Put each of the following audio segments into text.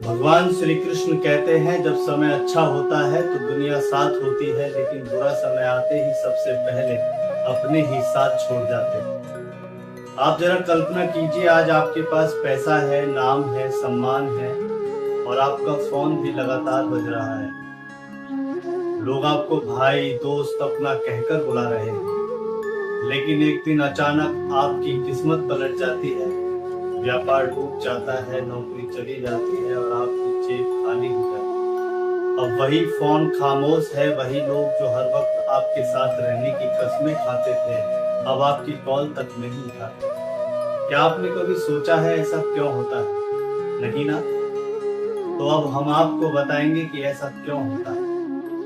भगवान श्री कृष्ण कहते हैं, जब समय अच्छा होता है तो दुनिया साथ होती है, लेकिन बुरा समय आते ही सबसे पहले अपने ही साथ छोड़ जाते हैं। आप जरा कल्पना कीजिए, आज आपके पास पैसा है, नाम है, सम्मान है और आपका फोन भी लगातार बज रहा है। लोग आपको भाई, दोस्त, अपना कहकर बुला रहे हैं, लेकिन एक दिन अचानक आपकी किस्मत पलट जाती है, व्यापार डूब जाता है, नौकरी चली जाती है और आपकी जेब खाली हो जाती है। अब वही फोन खामोश है, वही लोग जो हर वक्त आपके साथ रहने की कसमें खाते थे, अब आपकी कॉल तक नहीं उठाते। क्या आपने कभी सोचा है ऐसा क्यों होता है? नहीं ना? तो अब हम आपको बताएंगे कि ऐसा क्यों होता है।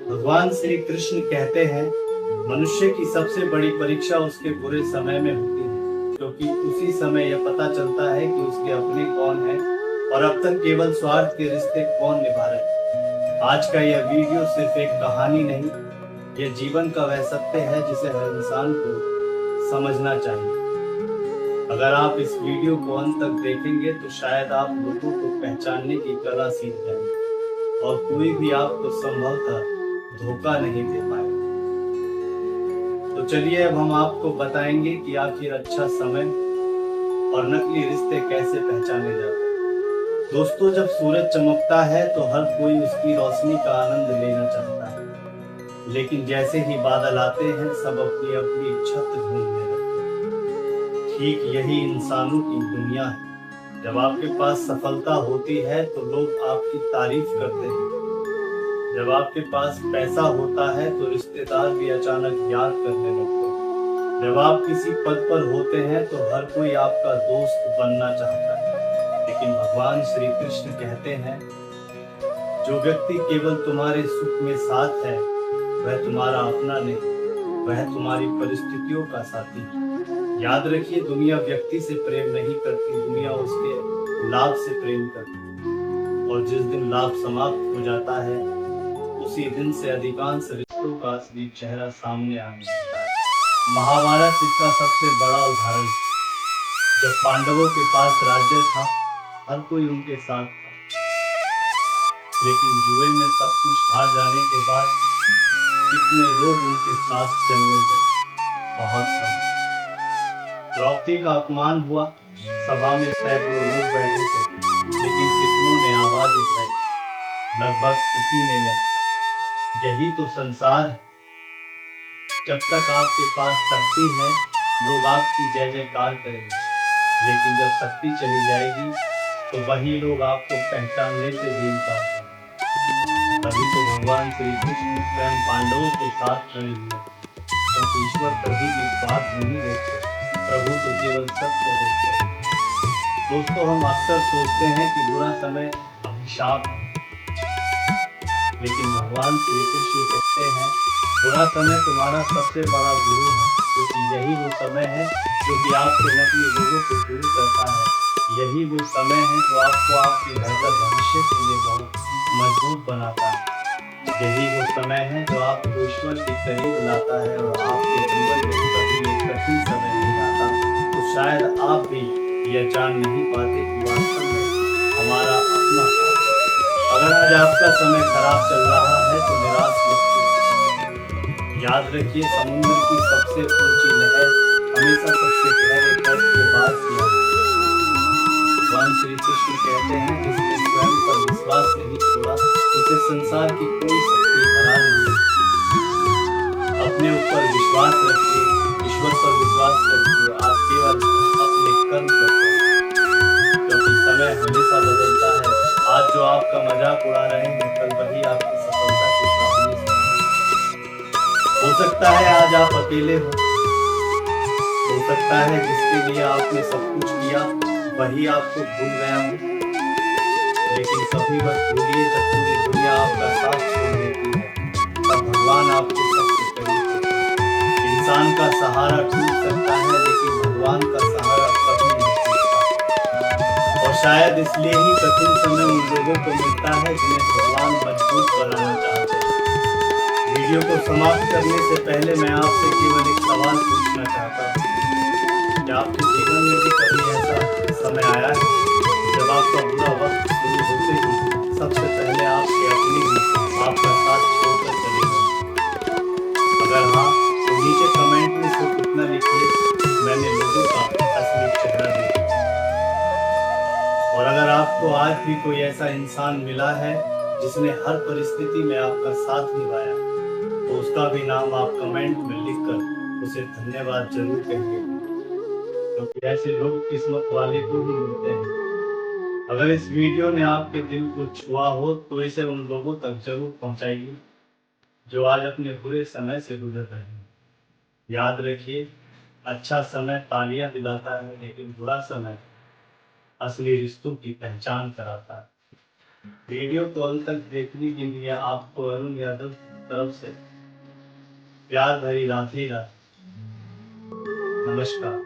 भगवान श्री कृष्ण कहते हैं, मनुष्य की सबसे बड़ी परीक्षा उसके बुरे समय में होती है, क्योंकि उसी समय यह पता चलता है कि उसके अपने कौन हैं और अब तक केवल स्वार्थ के रिश्ते कौन निभा रहे हैं। आज का यह वीडियो सिर्फ एक कहानी नहीं, यह जीवन का वह सत्य है जिसे हर इंसान को समझना चाहिए। अगर आप इस वीडियो को अंत तक देखेंगे तो शायद आप लोगों को पहचानने की कला सीख जाएंगे और कोई भी आपको संभवतः धोखा नहीं दे पाएगा। तो चलिए अब हम आपको बताएंगे कि आखिर अच्छा समय और नकली रिश्ते कैसे पहचाने जाते हैं। दोस्तों, जब सूरज चमकता है तो हर कोई उसकी रोशनी का आनंद लेना चाहता है, लेकिन जैसे ही बादल आते हैं सब अपनी अपनी छत ढूंढने लगते हैं। ठीक यही इंसानों की दुनिया है। जब आपके पास सफलता होती है तो लोग आपकी तारीफ करते हैं, जब आपके पास पैसा होता है तो रिश्तेदार भी अचानक याद करने लगते हैं, जब आप किसी पद पर होते हैं तो हर कोई आपका दोस्त बनना चाहता है। लेकिन भगवान श्री कृष्ण कहते हैं, जो व्यक्ति केवल तुम्हारे सुख में साथ है वह तुम्हारा अपना नहीं, वह तुम्हारी परिस्थितियों का साथी है। याद रखिए, दुनिया व्यक्ति से प्रेम नहीं करती, दुनिया उसके लाभ से प्रेम करती, और जिस दिन लाभ समाप्त हो जाता है उसी दिन से अधिकांश रिश्तों का असली चेहरा सामने आने लगता है। महाभारत इसका सबसे बड़ा उदाहरण। जब पांडवों के पास राज्य था, हर कोई उनके साथ था, लेकिन जुए में सब कुछ हार जाने के बाद कितने लोग उनके साथ चलने गए? बहुत कम। द्रौपदी का अपमान हुआ, सभा में सैकड़ों लोग बैठे थे, लेकिन कितनों ने आवाज उठाई? लगभग किसी ने नहीं। यही तो संसार है। जब तक आपके पास शक्ति है लोग आपकी जय जयकार करेंगे, लेकिन जब शक्ति चली जाएगी तो वही लोग आपको पहचानने से भी इनकार करेंगे। तभी तो भगवान श्री कृष्ण स्वयं पांडवों के साथ खड़े हुए, क्योंकि ईश्वर कभी भी स्वार्थ नहीं देखते, प्रभु तो केवल सत्य देखते हैं। दोस्तों, हम अक्सर सोचते हैं कि बुरा समय अभिशाप है, लेकिन भगवान श्री कृष्ण कहते हैं, बुरा समय तुम्हारा सबसे बड़ा गुरु है, क्योंकि यही वो समय है जो कि आपके नकली लोगों को दूर करता है। यही वो समय है जो आपको आपके बेहतर भविष्य के लिए बहुत मजबूत बनाता है। यही वो समय है जो आपको ईश्वर के करीब लाता है और आपके जीवन में कभी एक कठिन समय नहीं आता तो शायद आप भी यह जान नहीं पाते कि वास्तव में हमारा अपना। अगर आज आपका समय खराब चल रहा है तो निराश मत होइए। याद रखिए, समुद्र की सबसे ऊंची लहर हमेशा सबसे गहरे दर्द के बाद ही आती है। भगवान श्री कृष्ण कहते हैं, जिसने स्वयं पर विश्वास नहीं छोड़ा उसे संसार की कोई शक्ति हरा नहीं सकती। अपने ऊपर विश्वास रखिए, ईश्वर पर विश्वास रखिए, आप केवल अपने कर्म करते हैं, क्योंकि समय हमेशा बदलता है। आज जो आपका मजाक उड़ा रहे हैं कल वही आपकी सफलता की कहानी सुनाएंगे। हो सकता है आज आप अकेले हो सकता है जिसके लिए आपने सब कुछ किया वही आपको भूल गया हो, लेकिन कभी मत भूलिए, जब पूरी दुनिया आपका साथ छोड़ देती है तब भगवान आपको सबसे करीब होता है। इंसान का सहारा टूट सकता है, लेकिन भगवान का सहारा कभी नहीं टूटता, और शायद इसलिए ही कठिन समय उन लोगों को मिलता है जिन्हें भगवान मजबूत बनाना चाहते हैं। वीडियो को समाप्त करने से पहले मैं आपसे केवल एक सवाल पूछना चाहता हूँ, क्या आपके जीवन में भी कभी ऐसा समय आया है जब आपका बुरा वक्त शुरू होते ही सबसे पहले आपके अपने ही आपका साथ छोड़कर चले गए। अगर हाँ, तो नीचे कमेंट में सिर्फ इतना लिखिए, मैंने लोगों का असली चेहरा देखा। और अगर आपको आज भी कोई ऐसा इंसान मिला है जिसने हर परिस्थिति में आपका साथ निभाया, तो उसका भी नाम आप कमेंट में लिखकर उसे धन्यवाद जरूर कहिए, क्योंकि ऐसे लोग किस्मत वाले को ही मिलते हैं। अगर इस वीडियो ने आपके दिल को छुआ हो तो इसे उन लोगों तक जरूर पहुंचाइए जो आज अपने बुरे समय से गुजर रहे हैं। याद रखिए, अच्छा समय तालियां दिलाता है, लेकिन बुरा समय असली रिश्तों की पहचान कराता है। वीडियो को अंत तक देखने के लिए आपको अरुण यादव की तरफ से प्यार भरी राधे राधे। नमस्कार।